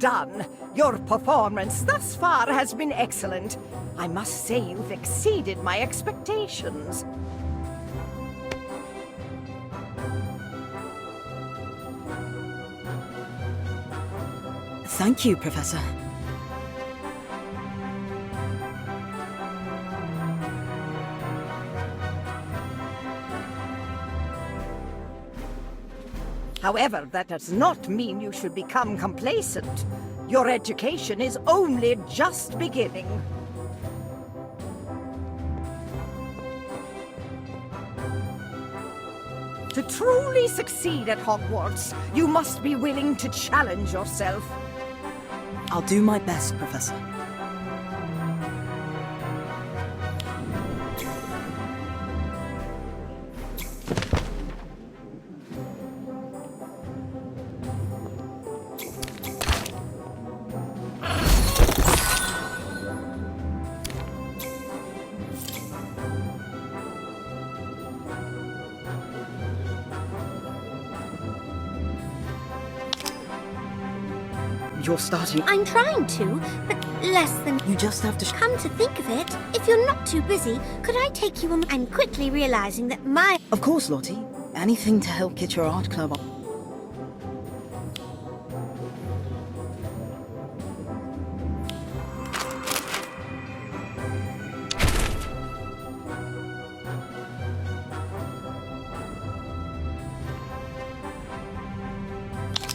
done. Your performance thus far has been excellent. I must say you've exceeded my expectations. Thank you, Professor. However, that does not mean you should become complacent. Your education is only just beginning. To truly succeed at Hogwarts, you must be willing to challenge yourself. I'll do my best, Professor. You're starting. I'm trying to, but less than... You just have to... Come to think of it, if you're not too busy, could I take you on... I'm quickly realizing that my... Of course, Lottie. Anything to help get your art club up.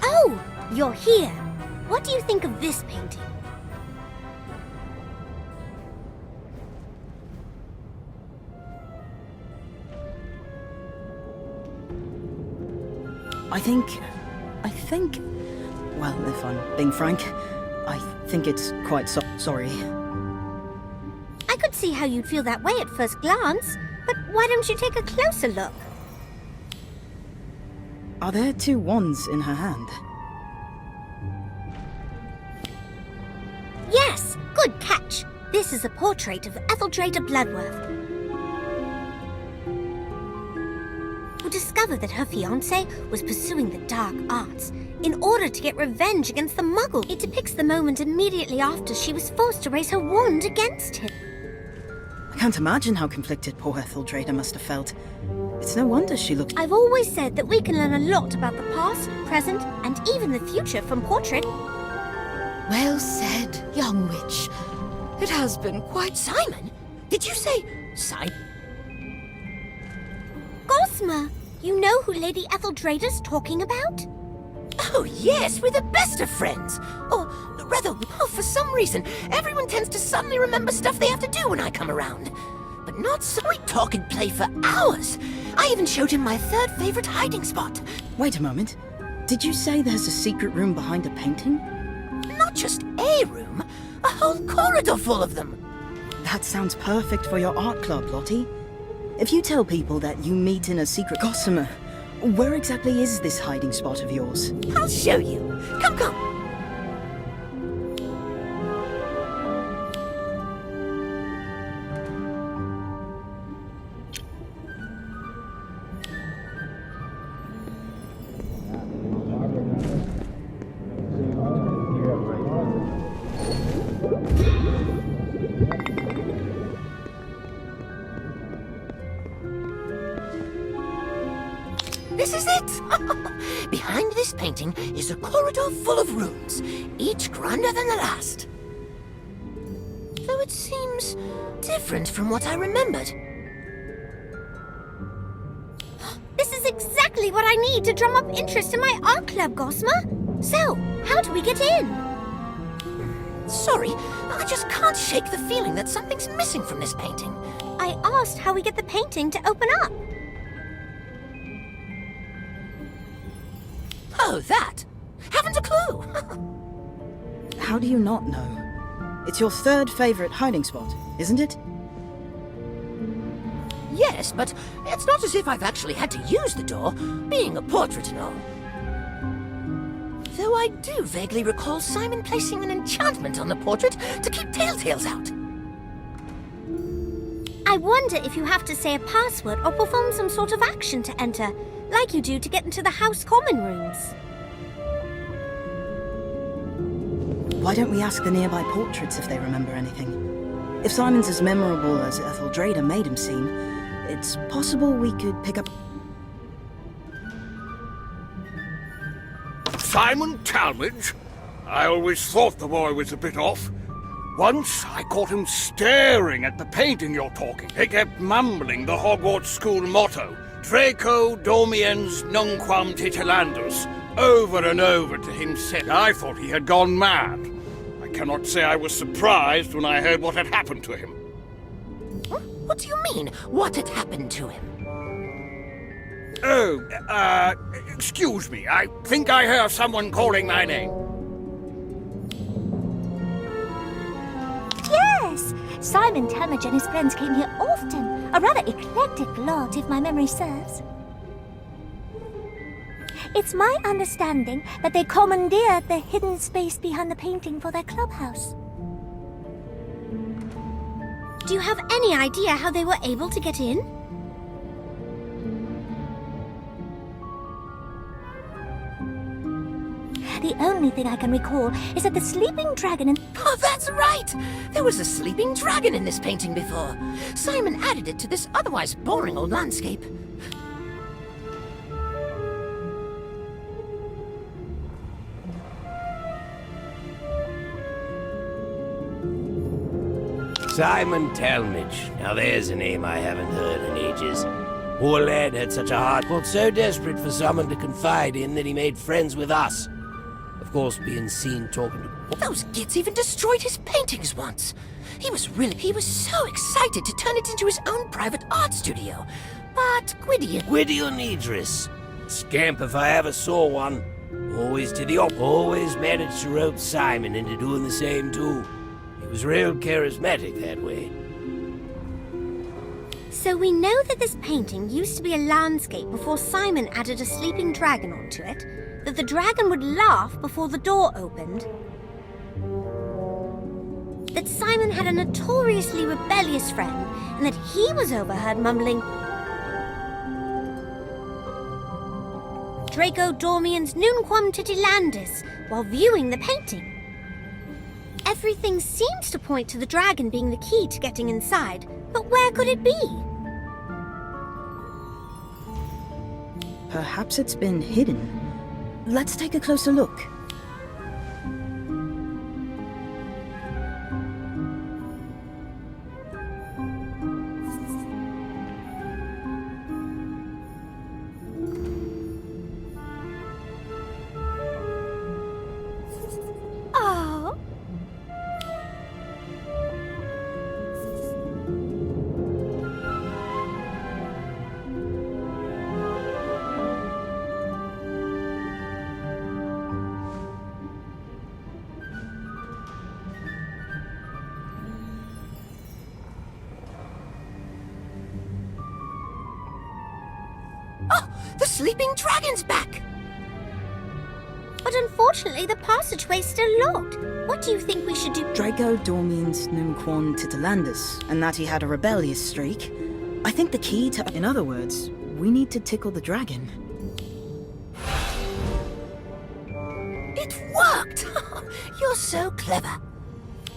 Oh, you're here. What do you think of this painting? I think... Well, if I'm being frank, I think it's quite sorry. I could see how you'd feel that way at first glance, but why don't you take a closer look? Are there two wands in her hand? Yes, good catch. This is a portrait of Etheldreda Bloodworth, who discovered that her fiancé was pursuing the dark arts in order to get revenge against the Muggle. It depicts the moment immediately after she was forced to raise her wand against him. I can't imagine how conflicted poor Etheldreda must have felt. It's no wonder she looked... I've always said that we can learn a lot about the past, present, and even the future from portrait. Well said, young witch. It has been quite... Simon? Did you say Simon? Gosma, you know who Lady Etheldreda's talking about? Oh, yes, we're the best of friends. Or rather, for some reason, everyone tends to suddenly remember stuff they have to do when I come around. But not so. We talk and play for hours. I even showed him my third favorite hiding spot. Wait a moment. Did you say there's a secret room behind a painting? Not just a room, a whole corridor full of them. That sounds perfect for your art club, Lottie. If you tell people that you meet in a secret... Gossamer, where exactly is this hiding spot of yours? I'll show you. Come, come. This is it! Behind this painting is a corridor full of rooms, each grander than the last. Though it seems different from what I remembered. This is exactly what I need to drum up interest in my art club, Gosma. So, how do we get in? Sorry, I just can't shake the feeling that something's missing from this painting. I asked how we get the painting to open up. Oh, that? Haven't a clue. How do you not know? It's your third favorite hiding spot, isn't it? Yes, but it's not as if I've actually had to use the door, being a portrait and all. Though I do vaguely recall Simon placing an enchantment on the portrait to keep telltales out. I wonder if you have to say a password or perform some sort of action to enter, like you do to get into the house common rooms. Why don't we ask the nearby portraits if they remember anything? If Simon's as memorable as Etheldrada made him seem, it's possible we could pick up... Simon Talmadge? I always thought the boy was a bit off. Once I caught him staring at the painting you're talking. He kept mumbling the Hogwarts school motto, Draco Domiens Nunquam Titilandus, over and over to himself. I thought he had gone mad. I cannot say I was surprised when I heard what had happened to him. What do you mean, what had happened to him? Oh, excuse me. I think I hear someone calling my name. Yes! Simon Talmadge and his friends came here often. A rather eclectic lot, if my memory serves. It's my understanding that they commandeered the hidden space behind the painting for their clubhouse. Do you have any idea how they were able to get in? The only thing I can recall is that the sleeping dragon and... Oh, that's right! There was a sleeping dragon in this painting before. Simon added it to this otherwise boring old landscape. Simon Talmadge. Now there's a name I haven't heard in ages. Poor lad had such a heart, got so desperate for someone to confide in that he made friends with us. Of course, being seen talking to... Those gits even destroyed his paintings once. He was so excited to turn it into his own private art studio. But Gwydion Idris. Scamp if I ever saw one. Always to the always managed to rope Simon into doing the same too. He was real charismatic that way. So we know that this painting used to be a landscape before Simon added a sleeping dragon onto it, that the dragon would laugh before the door opened, that Simon had a notoriously rebellious friend, and that he was overheard mumbling Draco Dormiens Nunquam Titilandus while viewing the painting. Everything seems to point to the dragon being the key to getting inside, but where could it be? Perhaps it's been hidden. Let's take a closer look. Oh! The sleeping dragon's back! But unfortunately, the passageway's still locked. What do you think we should do? Draco Dormiens Nunquam Titilandus, and that he had a rebellious streak. I think the key to... In other words, we need to tickle the dragon. It worked! You're so clever.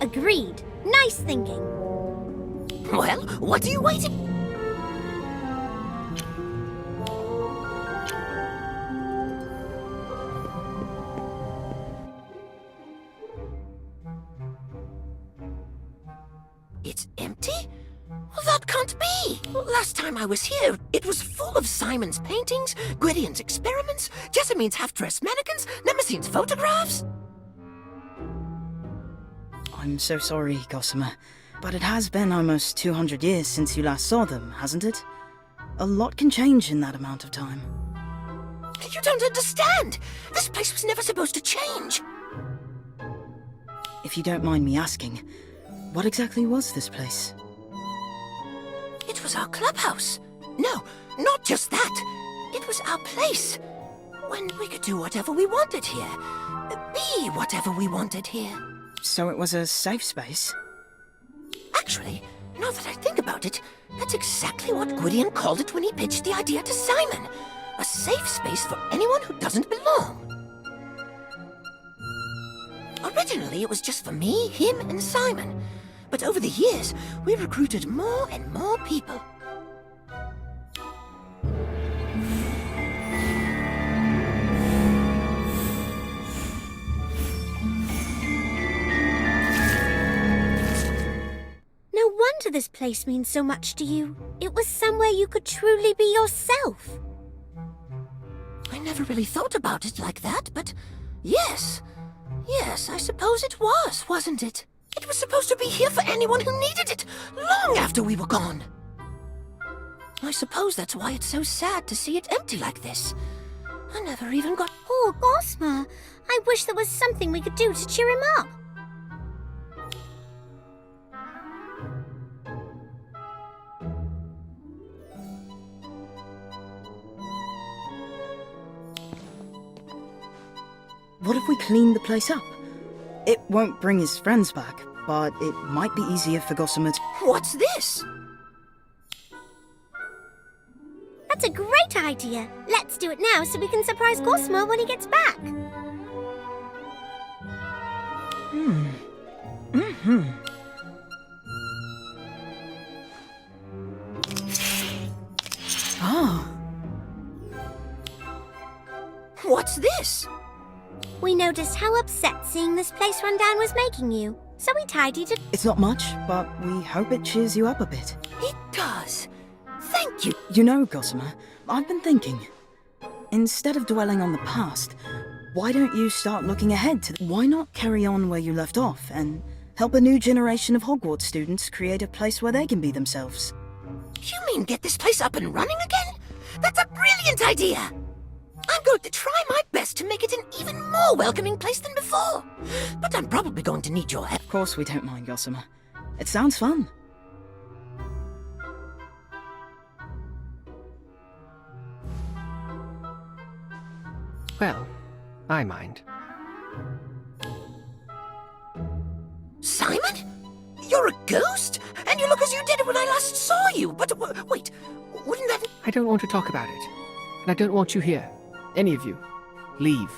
Agreed. Nice thinking. Well, what are you waiting? It's empty? Well, that can't be! Last time I was here, it was full of Simon's paintings, Gwydion's experiments, Jessamine's half-dressed mannequins, Nemesine's photographs. I'm so sorry, Gossamer, but it has been almost 200 years since you last saw them, hasn't it? A lot can change in that amount of time. You don't understand! This place was never supposed to change! If you don't mind me asking, what exactly was this place? It was our clubhouse. No, not just that. It was our place. When we could do whatever we wanted here. Be whatever we wanted here. So it was a safe space? Actually, now that I think about it, that's exactly what Gwydion called it when he pitched the idea to Simon. A safe space for anyone who doesn't belong. Originally, it was just for me, him, and Simon. But over the years, we recruited more and more people. No wonder this place means so much to you. It was somewhere you could truly be yourself. I never really thought about it like that, but yes. Yes, I suppose it was, wasn't it? It was supposed to be here for anyone who needed it, long after we were gone. I suppose that's why it's so sad to see it empty like this. I never even got... Poor Gossamer. I wish there was something we could do to cheer him up. What if we clean the place up? It won't bring his friends back, but it might be easier for Gossamer to... What's this? That's a great idea. Let's do it now so we can surprise Gossamer when he gets back. Oh, What's this? We noticed how upset seeing this place run down was making you, so we tidied it. it's not much, but we hope it cheers you up a bit. It does. Thank you. You know, Gossamer, I've been thinking. Instead of dwelling on the past, why don't you start looking ahead to... Why not carry on where you left off and help a new generation of Hogwarts students create a place where they can be themselves? You mean get this place up and running again? That's a brilliant idea! I'm going to try my best to make it an even more welcoming place than before. But I'm probably going to need your help. Of course we don't mind, Gossamer. It sounds fun. Well, I mind. Simon? You're a ghost? And you look as you did when I last saw you. But wait, wouldn't that... I don't want to talk about it. And I don't want you here. Any of you. Leave.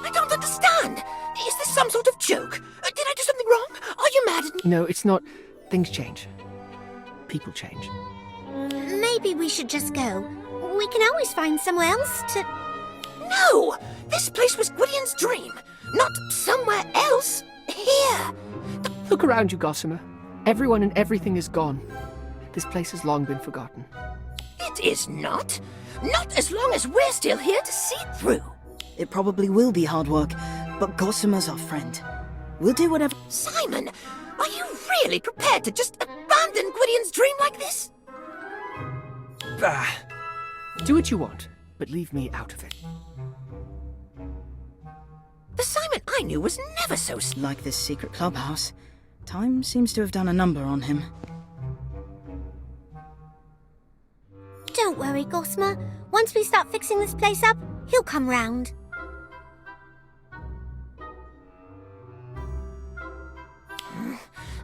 I don't understand. Is this some sort of joke? Did I do something wrong? Are you mad at me? No, it's not. Things change. People change. Maybe we should just go. We can always find somewhere else to... No! This place was Gwydion's dream. Not somewhere else. Here. Look around you, Gossamer. Everyone and everything is gone. This place has long been forgotten. It is not. Not as long as we're still here to see it through. It probably will be hard work, but Gossamer's our friend. We'll do whatever... Simon, are you really prepared to just abandon Gwydion's dream like this? Bah. Do what you want, but leave me out of it. The Simon I knew was never so... Like this secret clubhouse, time seems to have done a number on him. Don't worry, Gossamer. Once we start fixing this place up, he'll come round.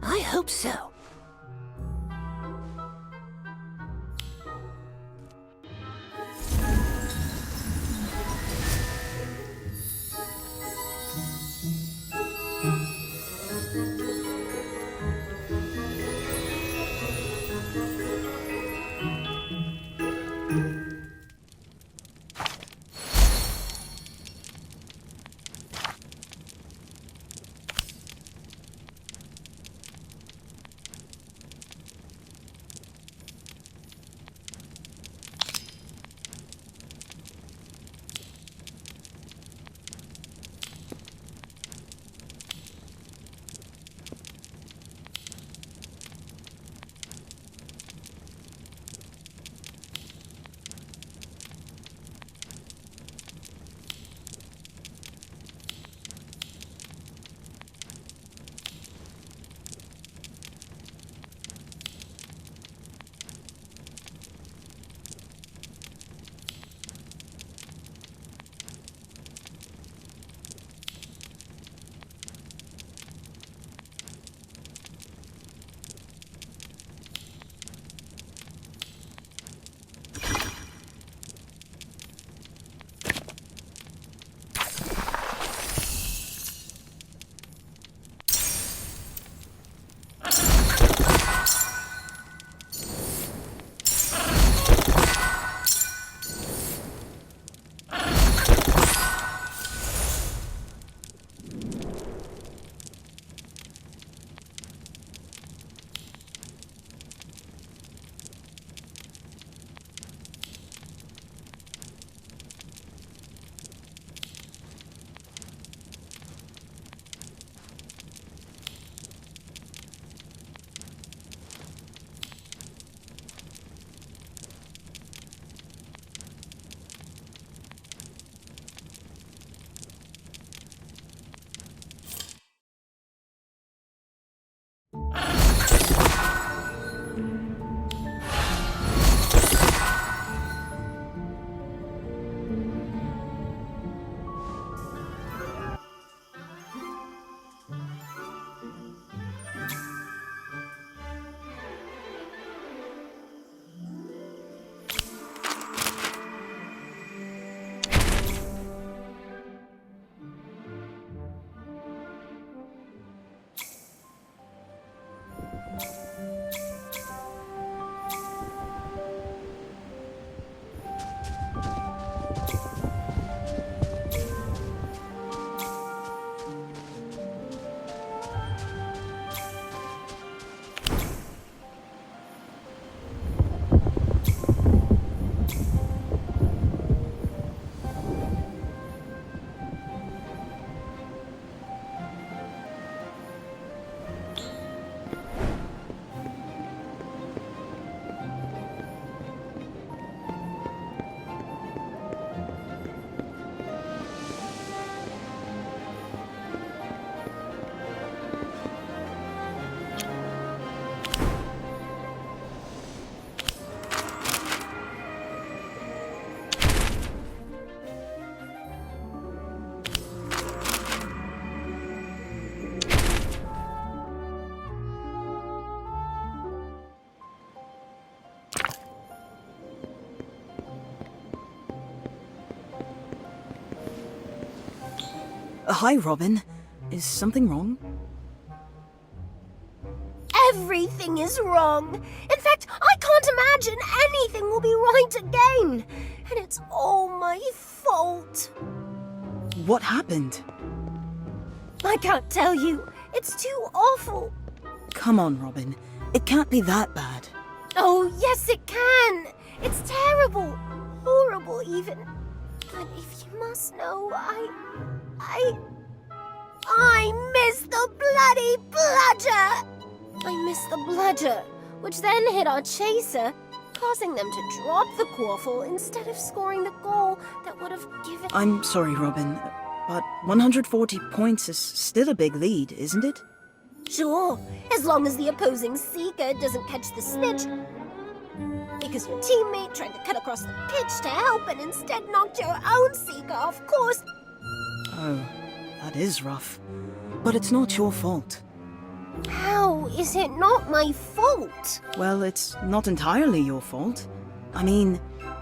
I hope so. Hi, Robin. Is something wrong? Everything is wrong. In fact, I can't imagine anything will be right again. And it's all my fault. What happened? I can't tell you. It's too awful. Come on, Robin. It can't be that bad. Oh, yes, it can. It's terrible. Horrible, even. But if you must know, I miss the bloody bludger! I missed the bludger, which then hit our chaser, causing them to drop the quaffle instead of scoring the goal that would have given... I'm sorry, Robin, but 140 points is still a big lead, isn't it? Sure, as long as the opposing seeker doesn't catch the snitch. Because your teammate tried to cut across the pitch to help and instead knocked your own seeker off course. Oh, that is rough. But it's not your fault. How is it not my fault? Well, it's not entirely your fault. I mean,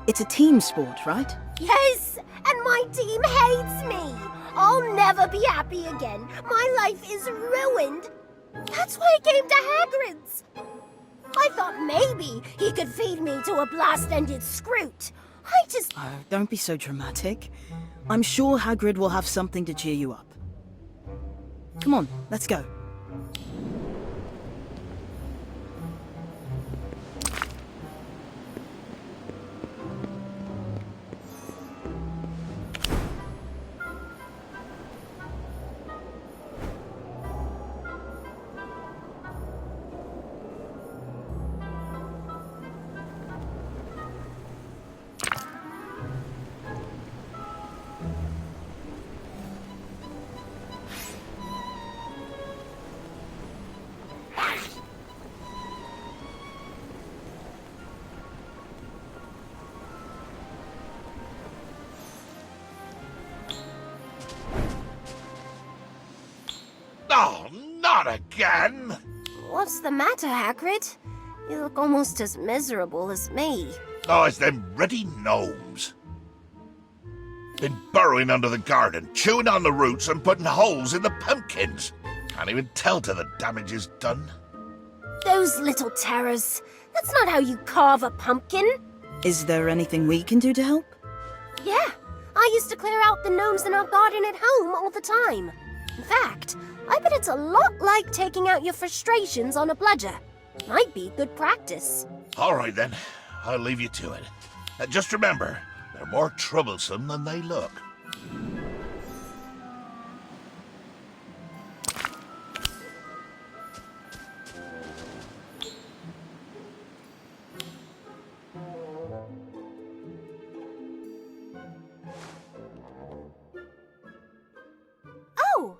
it's a team sport, right? Yes, and my team hates me. I'll never be happy again. My life is ruined. That's why I came to Hagrid's. I thought maybe he could feed me to a blast-ended Scroot. Oh, don't be so dramatic. I'm sure Hagrid will have something to cheer you up. Come on, let's go. Oh, not again! What's the matter, Hagrid? You look almost as miserable as me. Oh, it's them ruddy gnomes. Been burrowing under the garden, chewing on the roots and putting holes in the pumpkins. Can't even tell till the damage is done. Those little terrors. That's not how you carve a pumpkin. Is there anything we can do to help? Yeah, I used to clear out the gnomes in our garden at home all the time. In fact, I bet it's a lot like taking out your frustrations on a bludger. Might be good practice. All right, then. I'll leave you to it. Just remember, they're more troublesome than they look. Oh!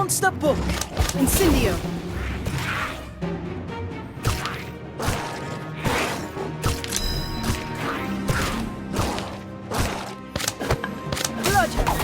Monster Book! Incendio! Bludgeon!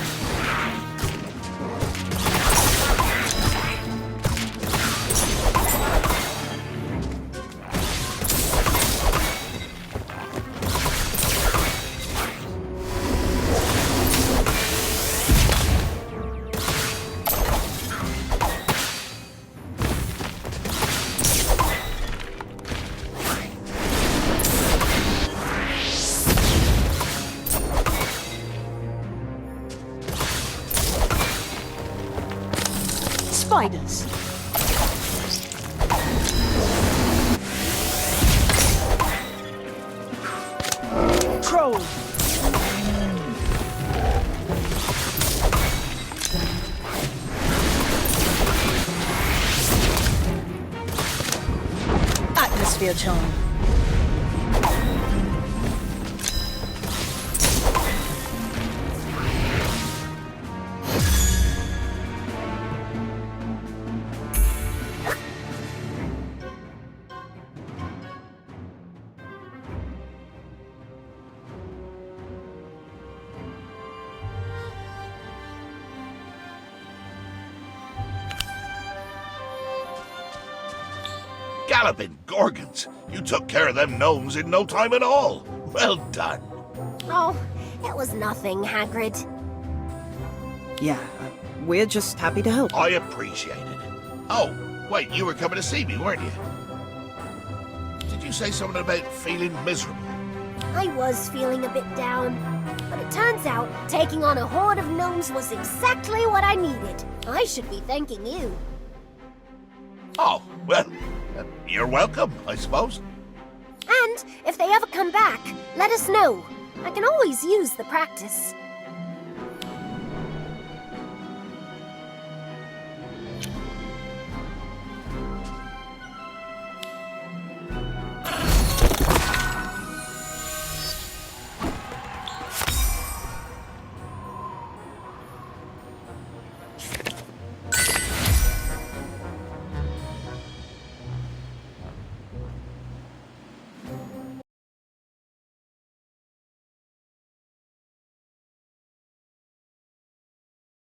Spiders. Troll. Atmosphere charm. Galloping Gorgons! You took care of them gnomes in no time at all. Well done. Oh, it was nothing, Hagrid. Yeah, we're just happy to help. I appreciate it. Oh, wait, you were coming to see me, weren't you? Did you say something about feeling miserable? I was feeling a bit down, but it turns out taking on a horde of gnomes was exactly what I needed. I should be thanking you. Oh, well, you're welcome, I suppose. And if they ever come back, let us know. I can always use the practice.